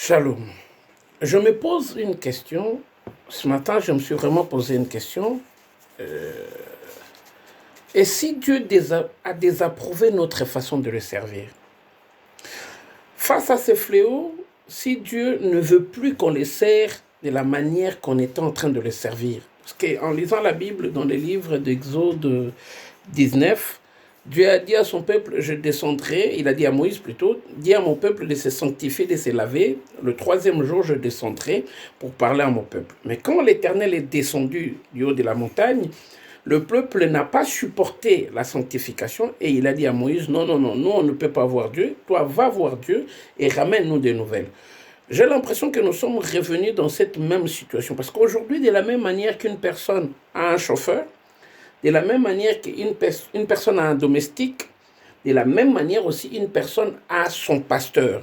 Shalom. Je me pose une question. Ce matin, je me suis vraiment posé une question. Et si Dieu a désapprouvé notre façon de le servir? Face à ces fléaux, si Dieu ne veut plus qu'on les serve de la manière qu'on était en train de les servir, parce qu'en lisant la Bible dans les livres d'Exode 19, Dieu a dit à son peuple, je descendrai, il a dit à Moïse plutôt, dis à mon peuple de se sanctifier, de se laver, le troisième jour je descendrai pour parler à mon peuple. Mais quand l'Éternel est descendu du haut de la montagne, le peuple n'a pas supporté la sanctification et il a dit à Moïse, non, nous on ne peut pas voir Dieu, toi va voir Dieu et ramène-nous des nouvelles. J'ai l'impression que nous sommes revenus dans cette même situation parce qu'aujourd'hui, de la même manière qu'une personne a un chauffeur, de la même manière qu'une personne a un domestique, de la même manière aussi une personne a son pasteur.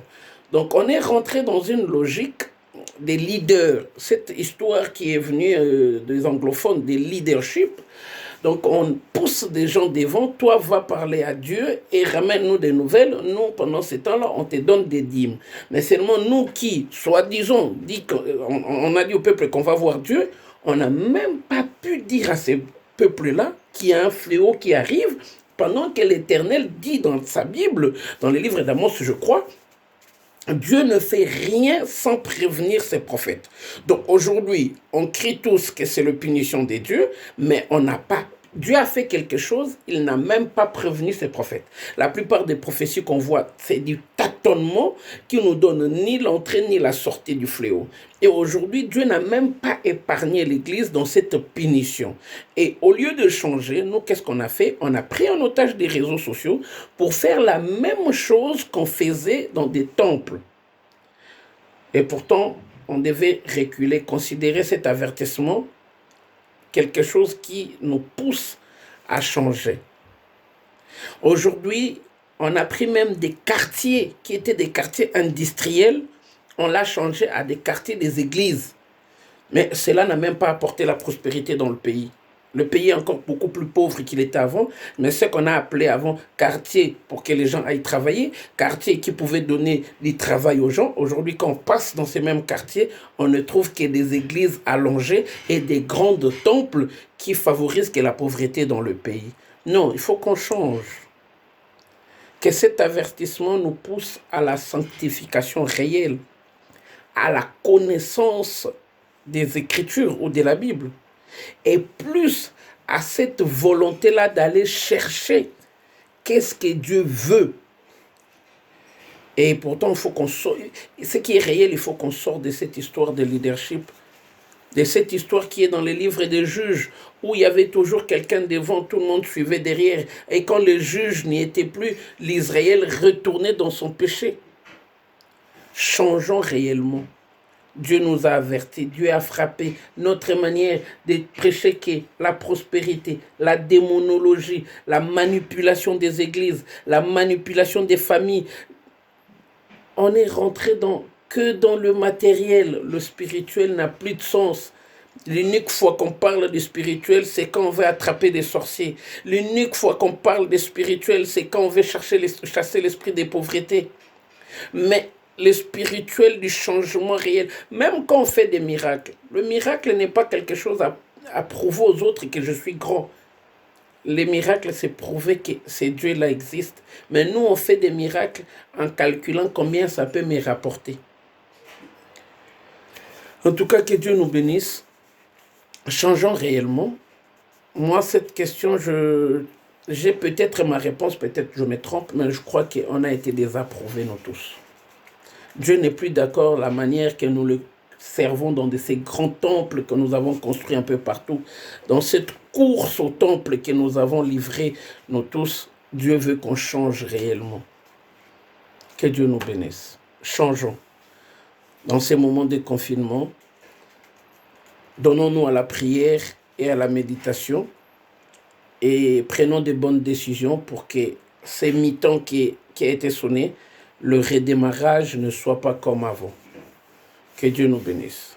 Donc on est rentré dans une logique des leaders. Cette histoire qui est venue des anglophones, des leadership. Donc on pousse des gens devant, toi va parler à Dieu et ramène-nous des nouvelles. Nous, pendant ce temps-là, on te donne des dîmes. Mais seulement nous qui, soi-disant, on a dit au peuple qu'on va voir Dieu, on n'a même pas pu dire à ces peuples-là qu'il y a un fléau qui arrive, pendant que l'Éternel dit dans sa Bible, dans les livres d'Amos, je crois, Dieu ne fait rien sans prévenir ses prophètes. Donc aujourd'hui, on crie tous que c'est la punition des dieux, mais on n'a pas. Dieu a fait quelque chose, il n'a même pas prévenu ses prophètes. La plupart des prophéties qu'on voit, c'est du tâtonnement qui nous donne ni l'entrée ni la sortie du fléau. Et aujourd'hui, Dieu n'a même pas épargné l'Église dans cette punition. Et au lieu de changer, nous, qu'est-ce qu'on a fait? On a pris en otage des réseaux sociaux pour faire la même chose qu'on faisait dans des temples. Et pourtant, on devait reculer, considérer cet avertissement quelque chose qui nous pousse à changer. Aujourd'hui, on a pris même des quartiers qui étaient des quartiers industriels, on l'a changé à des quartiers des églises. Mais cela n'a même pas apporté la prospérité dans le pays. Le pays est encore beaucoup plus pauvre qu'il était avant, mais ce qu'on a appelé avant quartier pour que les gens aillent travailler, quartier qui pouvait donner du travail aux gens. Aujourd'hui, quand on passe dans ces mêmes quartiers, on ne trouve que des églises allongées et des grandes temples qui favorisent que la pauvreté dans le pays. Non, il faut qu'on change. Que cet avertissement nous pousse à la sanctification réelle, à la connaissance des Écritures ou de la Bible. Et plus à cette volonté-là d'aller chercher qu'est-ce que Dieu veut. Et pourtant, il faut qu'on sorte. Ce qui est réel, il faut qu'on sorte de cette histoire de leadership, de cette histoire qui est dans les livres des juges, où il y avait toujours quelqu'un devant, tout le monde suivait derrière. Et quand le juge n'y était plus, l'Israël retournait dans son péché. Changeons réellement. Dieu nous a avertis, Dieu a frappé notre manière de prêcher que la prospérité, la démonologie, la manipulation des églises, la manipulation des familles. On est rentré que dans le matériel. Le spirituel n'a plus de sens. L'unique fois qu'on parle de spirituel, c'est quand on veut attraper des sorciers. L'unique fois qu'on parle de spirituel, c'est quand on veut chasser l'esprit des pauvretés. Mais le spirituel du changement réel, même quand on fait des miracles, le miracle n'est pas quelque chose à prouver aux autres que je suis grand. Les miracles, c'est prouver que ce Dieu-là existe. Mais nous, on fait des miracles en calculant combien ça peut me rapporter. En tout cas, que Dieu nous bénisse. Changeons réellement. Moi, cette question, j'ai peut-être ma réponse, peut-être je me trompe, mais je crois qu'on a été désapprouvés, nous tous. Dieu n'est plus d'accord la manière que nous le servons dans ces grands temples que nous avons construits un peu partout. Dans cette course au temple que nous avons livré, nous tous, Dieu veut qu'on change réellement. Que Dieu nous bénisse. Changeons. Dans ces moments de confinement, donnons-nous à la prière et à la méditation et prenons de bonnes décisions pour que ces mi-temps qui a été sonné, le redémarrage ne soit pas comme avant. Que Dieu nous bénisse.